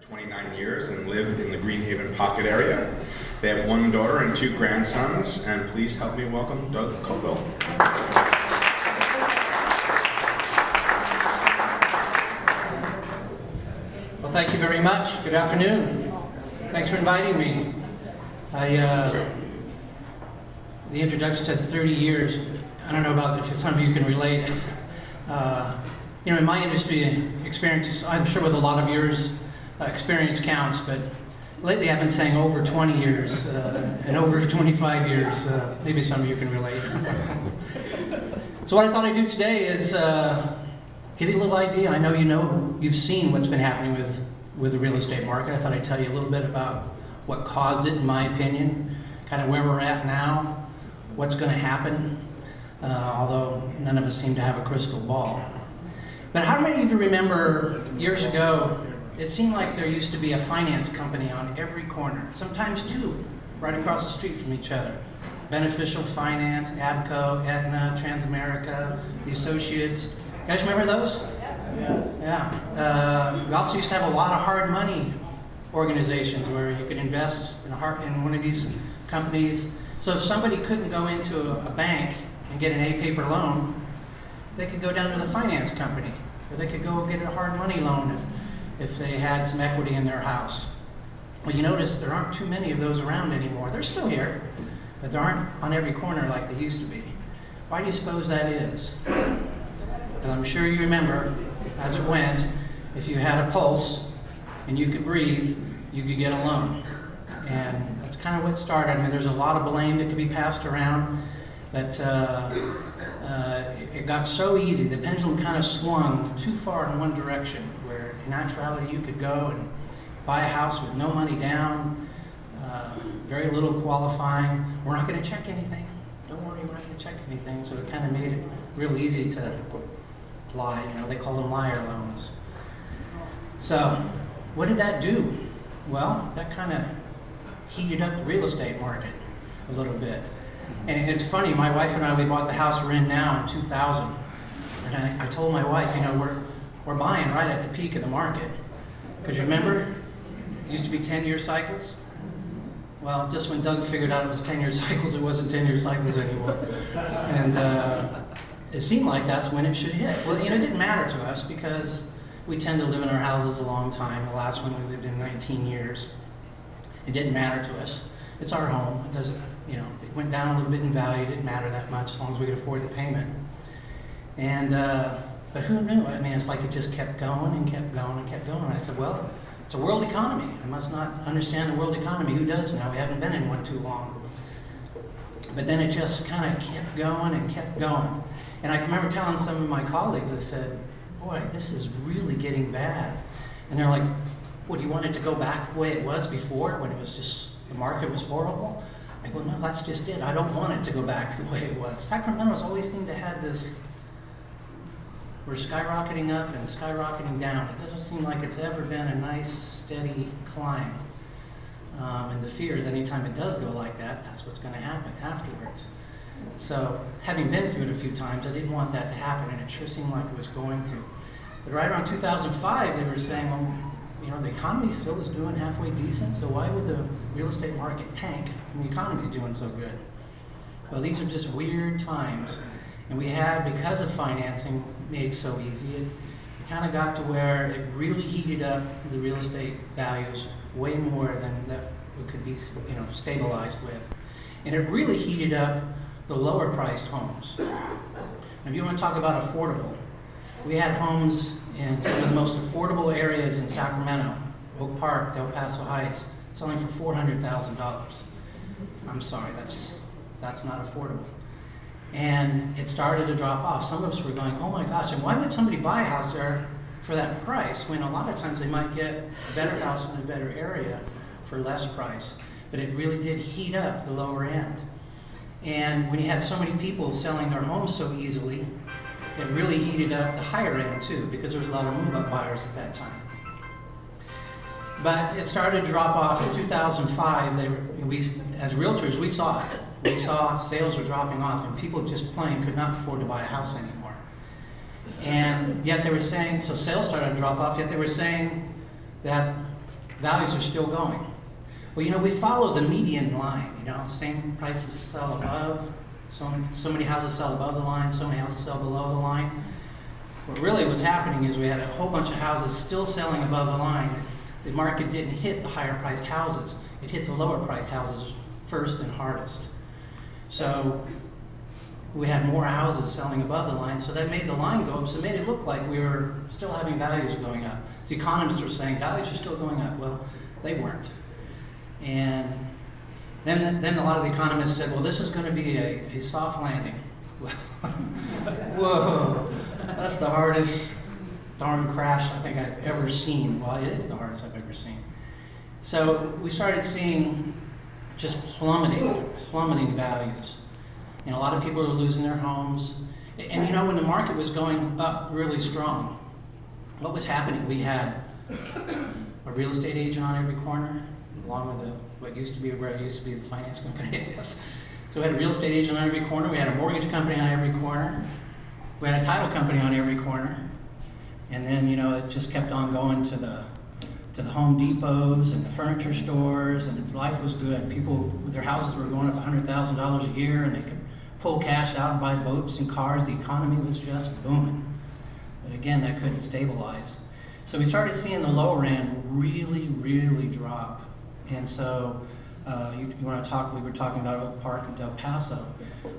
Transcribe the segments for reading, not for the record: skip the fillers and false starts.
29 years and live in the Greenhaven Pocket area. They have one daughter and two grandsons, and please help me welcome Doug Covill. Well, thank you very much. Good afternoon. Thanks for inviting me. The introduction said 30 years. I don't know about if some of you can relate. In my industry experience, I'm sure with a lot of yours, experience counts, but lately I've been saying over 20 years and over 25 years. Maybe some of you can relate. So what I thought I'd do today is give you a little idea. I know you've seen what's been happening with the real estate market. I thought I'd tell you a little bit about what caused it, in my opinion, kind of where we're at now, what's going to happen, although none of us seem to have a crystal ball. But how many of you remember years ago, it seemed like there used to be a finance company on every corner, sometimes two, right across the street from each other. Beneficial Finance, Abco, Aetna, Transamerica, the Associates. You guys remember those? Yeah. We also used to have a lot of hard money organizations where you could invest in one of these companies. So if somebody couldn't go into a bank and get an A-paper loan, they could go down to the finance company, or they could go get a hard money loan if they had some equity in their house. Well, you notice there aren't too many of those around anymore. They're still here, but they aren't on every corner like they used to be. Why do you suppose that is? Well, I'm sure you remember, as it went, if you had a pulse and you could breathe, you could get a loan. And that's kind of what started. I mean, there's a lot of blame that could be passed around, but it got so easy. The pendulum kind of swung too far in one direction, where in actuality you could go and buy a house with no money down, very little qualifying. We're not going to check anything. Don't worry, we're not going to check anything. So it kind of made it real easy to lie. They call them liar loans. So what did that do? Well, that kind of heated up the real estate market a little bit. And it's funny, my wife and I, we bought the house we're in now in 2000. And I told my wife, we're buying right at the peak of the market. Because remember, it used to be 10-year cycles. Well, just when Doug figured out it was 10-year cycles, it wasn't 10-year cycles anymore. And it seemed like that's when it should hit. Well, it didn't matter to us because we tend to live in our houses a long time. The last one we lived in 19 years. It didn't matter to us. It's our home. It doesn't, it went down a little bit in value. It didn't matter that much as long as we could afford the payment. And, but who knew? I mean, it's like it just kept going and kept going and kept going. And I said, well, it's a world economy. I must not understand the world economy. Who does now? We haven't been in one too long. But then it just kind of kept going and kept going. And I can remember telling some of my colleagues, I said, boy, this is really getting bad. And they're like, what, do you want it to go back the way it was before, when it was just, the market was horrible? I go, no, that's just it. I don't want it to go back the way it was. Sacramento's always seemed to have this, we're skyrocketing up and skyrocketing down. It doesn't seem like it's ever been a nice, steady climb. And the fear is anytime it does go like that, that's what's going to happen afterwards. So, having been through it a few times, I didn't want that to happen, and it sure seemed like it was going to. But right around 2005, they were saying, well, the economy still is doing halfway decent, so why would the real estate market tank when the economy's doing so good? Well, these are just weird times. And we have, because of financing made so easy, it kind of got to where it really heated up the real estate values way more than that it could be, stabilized with. And it really heated up the lower priced homes. Now, if you want to talk about affordable, we had homes in some of the most affordable areas in Sacramento, Oak Park, Del Paso Heights, selling for $400,000. I'm sorry, that's not affordable. And it started to drop off. Some of us were going, oh my gosh, and why would somebody buy a house there for that price when a lot of times they might get a better house in a better area for less price? But it really did heat up the lower end. And when you had so many people selling their homes so easily, it really heated up the higher end too, because there was a lot of move-up buyers at that time. But it started to drop off in 2005. As realtors, we saw it. We saw sales were dropping off, and people just plain could not afford to buy a house anymore. And yet they were saying, so sales started to drop off, yet they were saying that values are still going. Well, you know, we follow the median line, you know, same prices sell above, so many houses sell above the line, so many houses sell below the line. What really was happening is we had a whole bunch of houses still selling above the line. The market didn't hit the higher priced houses. It hit the lower priced houses first and hardest. So we had more houses selling above the line, so that made the line go up, so it made it look like we were still having values going up. So economists were saying values are still going up. Well, they weren't. And then a lot of the economists said, well, this is going to be a soft landing. Whoa, that's the hardest darn crash I think I've ever seen. Well, it is the hardest I've ever seen. So we started seeing just plummeting values. And a lot of people are losing their homes. And you know, when the market was going up really strong, what was happening? We had a real estate agent on every corner, along with what used to be the finance company, I guess. So we had a real estate agent on every corner. We had a mortgage company on every corner. We had a title company on every corner. And then, you know, it just kept on going to the Home Depots and the furniture stores, and life was good. People, their houses were going up $100,000 a year, and they could pull cash out and buy boats and cars. The economy was just booming. But again, that couldn't stabilize. So we started seeing the lower end really drop. And so you want to talk, we were talking about Oak Park and Del Paso.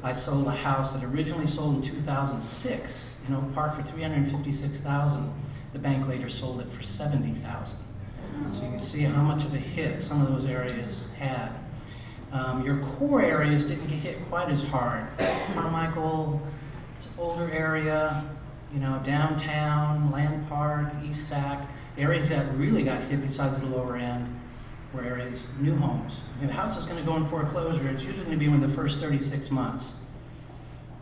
I sold a house that originally sold in 2006 in Oak Park for $356,000. The bank later sold it for $70,000. So you can see how much of a hit some of those areas had. Your core areas didn't get hit quite as hard. Carmichael, it's an older area, you know, downtown, Land Park, East Sac. Areas that really got hit besides the lower end were areas, new homes. If the house is going to go in foreclosure, it's usually going to be within the first 36 months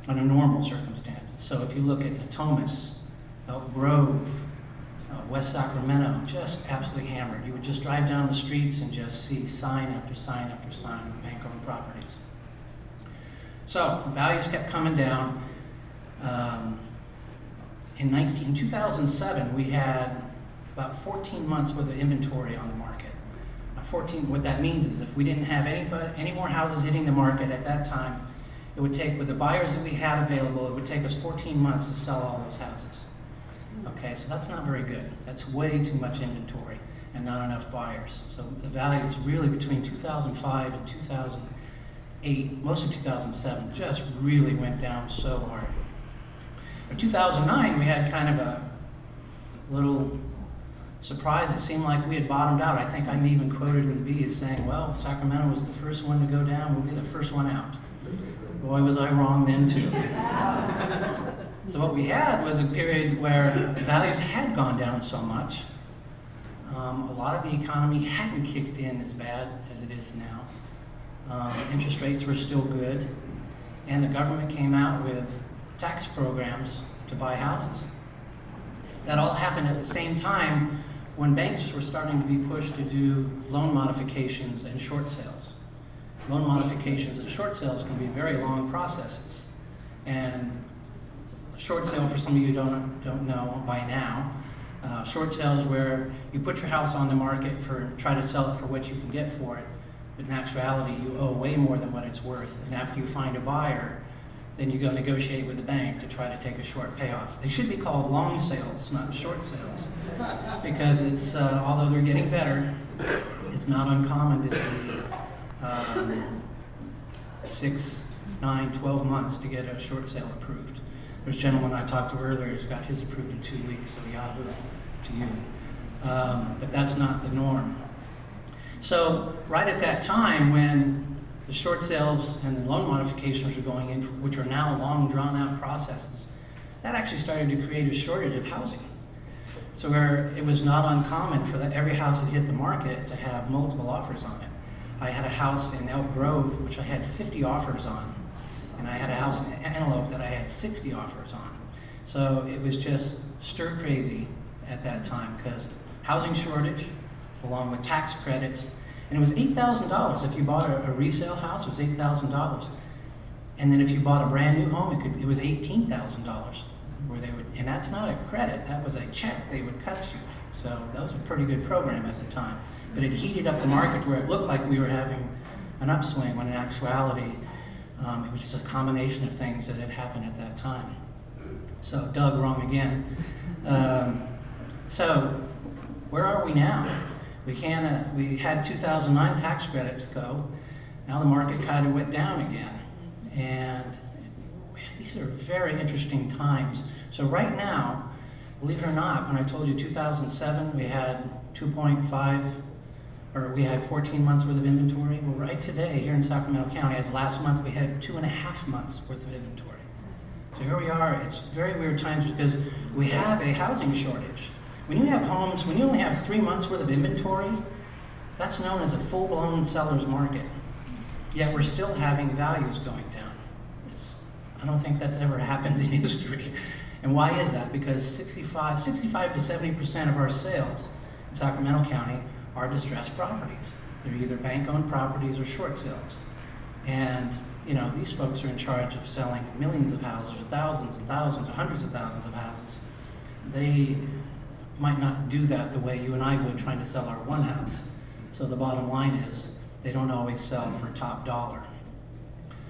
under normal circumstances. So if you look at Natomas, Elk Grove, West Sacramento, just absolutely hammered. You would just drive down the streets and just see sign after sign after sign of bank-owned properties. So values kept coming down. In 2007, we had about 14 months worth of inventory on the market. What that means is if we didn't have any more houses hitting the market at that time, it would take, with the buyers that we had available, it would take us 14 months to sell all those houses. Okay, so that's not very good. That's way too much inventory and not enough buyers. So the values really between 2005 and 2008, most of 2007, just really went down so hard. In 2009, we had kind of a little surprise. It seemed like we had bottomed out. I think I'm even quoted in the B as saying, well, Sacramento was the first one to go down. We'll be the first one out. Boy, was I wrong then, too. So what we had was a period where values had gone down so much. A lot of the economy hadn't kicked in as bad as it is now. Interest rates were still good. And the government came out with tax programs to buy houses. That all happened at the same time when banks were starting to be pushed to do loan modifications and short sales. Loan modifications and short sales can be very long processes. And short sale, for some of you who don't know by now, short sales where you put your house on the market try to sell it for what you can get for it, but in actuality you owe way more than what it's worth. And after you find a buyer, then you go negotiate with the bank to try to take a short payoff. They should be called long sales, not short sales, because it's although they're getting better, it's not uncommon to see 6, 9, 12 months to get a short sale approved. There's a gentleman I talked to earlier who's got his approved in 2 weeks, so yahoo to you. But that's not the norm. So right at that time when the short sales and the loan modifications are going in, which are now long drawn-out processes, that actually started to create a shortage of housing. So where it was not uncommon for every house that hit the market to have multiple offers on it. I had a house in Elk Grove, which I had 50 offers on. And I had a house in Antelope that I had 60 offers on. So it was just stir crazy at that time because housing shortage, along with tax credits, and it was $8,000. If you bought a resale house, it was $8,000. And then if you bought a brand new home, it was $18,000. And that's not a credit, that was a check they would cut you. So that was a pretty good program at the time. But it heated up the market where it looked like we were having an upswing, when in actuality, it was just a combination of things that had happened at that time. So, Doug, wrong again. So, where are we now? We had 2009 tax credits go. Now the market kind of went down again. And these are very interesting times. So right now, believe it or not, when I told you 2007, we had 2.5, or we had 14 months worth of inventory. Well, right today, here in Sacramento County, as last month, we had 2.5 months worth of inventory. So here we are. It's very weird times because we have a housing shortage. When you have homes, when you only have 3 months worth of inventory, that's known as a full-blown seller's market. Yet we're still having values going down. I don't think that's ever happened in history. And why is that? Because 65 to 70% of our sales in Sacramento County are distressed properties. They're either bank-owned properties or short sales. And you know, these folks are in charge of selling millions of houses, or thousands and thousands, or hundreds of thousands of houses. They might not do that the way you and I would trying to sell our one house. So the bottom line is, they don't always sell for top dollar.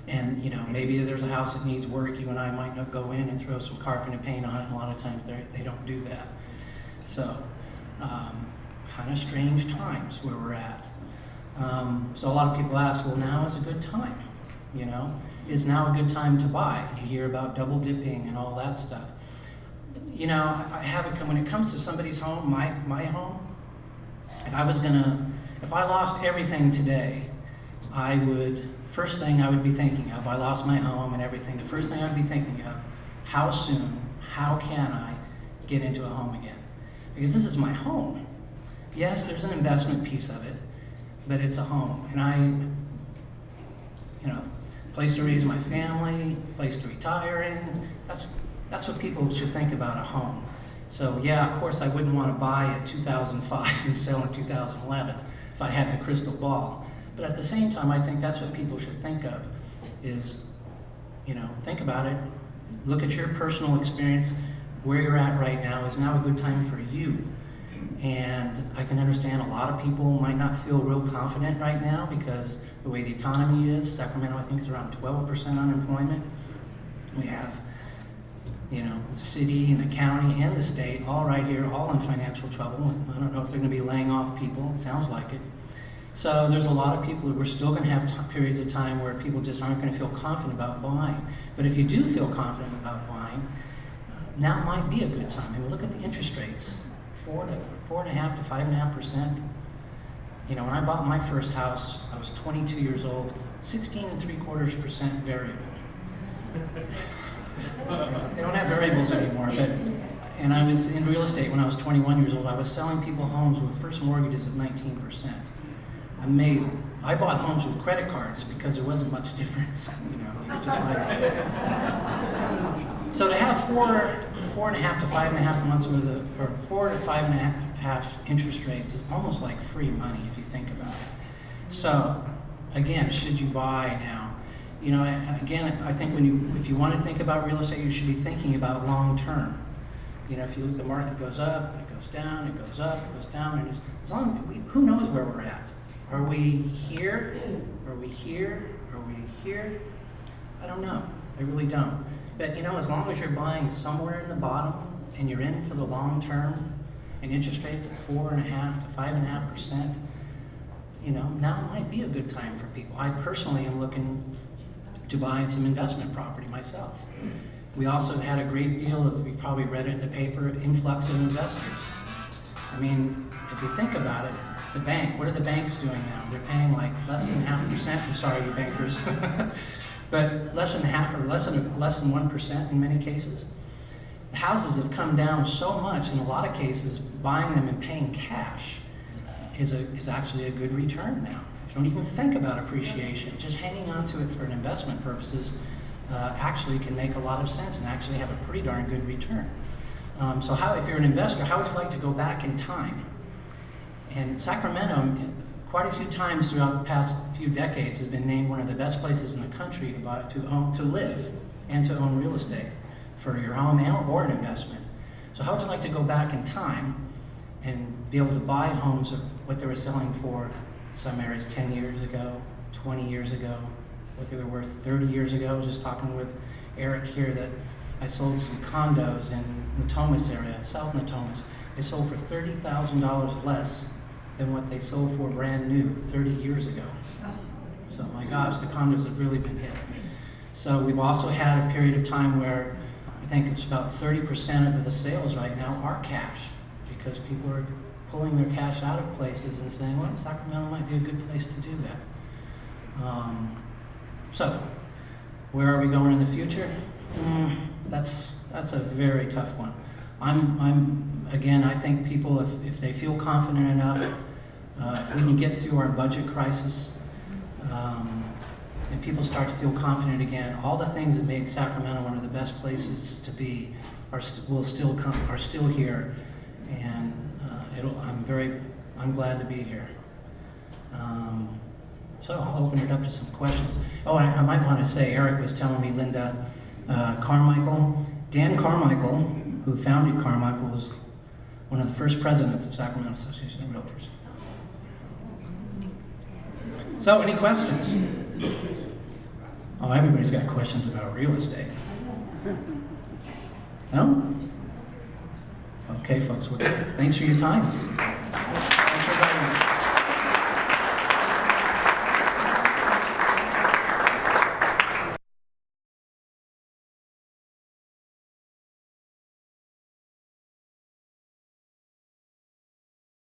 And you know, maybe there's a house that needs work, you and I might not go in and throw some carpet and paint on it, and a lot of times they don't do that. So, kind of strange times where we're at. So a lot of people ask, well, now is a good time, you know? Is now a good time to buy? You hear about double dipping and all that stuff. You know, I have it, when it comes to somebody's home, my home, if I lost everything today, first thing I would be thinking of, I lost my home and everything, the first thing I'd be thinking of, how soon, how can I get into a home again? Because this is my home. Yes, there's an investment piece of it, but it's a home. And place to raise my family, place to retire in, that's what people should think about a home. So yeah, of course I wouldn't want to buy in 2005 and sell in 2011 if I had the crystal ball. But at the same time, I think that's what people should think of, is, you know, think about it, look at your personal experience, where you're at right now. Is now a good time for you? And I can understand a lot of people might not feel real confident right now because the way the economy is. Sacramento, I think, is around 12% unemployment. We have, you know, the city and the county and the state all right here, all in financial trouble. I don't know if they're going to be laying off people. It sounds like it. So there's a lot of people that we're still going to have periods of time where people just aren't going to feel confident about buying. But if you do feel confident about buying, now might be a good time. I mean, look at the interest rates, 4.5% to 5.5%. You know, when I bought my first house, I was 22 years old, 16.75% variable. They don't have variables anymore, and I was in real estate when I was 21 years old. I was selling people homes with first mortgages of 19%. Amazing. I bought homes with credit cards because there wasn't much difference, you know. Just so to have 4.5 to 5.5 months worth of, or 4 to 5.5 interest rates is almost like free money if you think about it. So again, should you buy now? You know, again, I think if you want to think about real estate, you should be thinking about long term. You know, if you look, the market goes up, it goes down, it goes up, it goes down, and who knows where we're at? Are we here? Are we here? Are we here? I don't know. I really don't. But you know, as long as you're buying somewhere in the bottom and you're in for the long term, and interest rates at 4.5 to 5.5%, you know, now might be a good time for people. I personally am looking to buy some investment property myself. We also had a great deal of, you've probably read it in the paper, influx of investors. I mean, if you think about it, the bank, what are the banks doing now? They're paying like less than 0.5%. I'm sorry, you bankers. But less than half or less than 1% in many cases. The houses have come down so much, in a lot of cases, buying them and paying cash is actually a good return now. If you don't even think about appreciation, just hanging on to it for an investment purposes actually can make a lot of sense and actually have a pretty darn good return. So if you're an investor, how would you like to go back in time? And Sacramento, quite a few times throughout the past few decades, has been named one of the best places in the country to live and to own real estate for your home or an investment. So how would you like to go back in time and be able to buy homes of what they were selling for some areas 10 years ago, 20 years ago, what they were worth 30 years ago. I was just talking with Eric here that I sold some condos in Natomas area, South Natomas. They sold for $30,000 less than what they sold for brand new 30 years ago. So my gosh, the condos have really been hit. So we've also had a period of time where I think it's about 30% of the sales right now are cash, because people are pulling their cash out of places and saying, well, Sacramento might be a good place to do that. So, where are we going in the future? That's a very tough one. Again, I think people, if they feel confident enough, if we can get through our budget crisis, and people start to feel confident again, all the things that made Sacramento one of the best places to be are still here, and I'm glad to be here. So I'll open it up to some questions. Oh, I might want to say, Eric was telling me, Linda, Dan Carmichael, who founded Carmichael, was one of the first presidents of Sacramento Association of Realtors. So, any questions? Oh, everybody's got questions about real estate. No? Okay, folks, well, thanks for your time.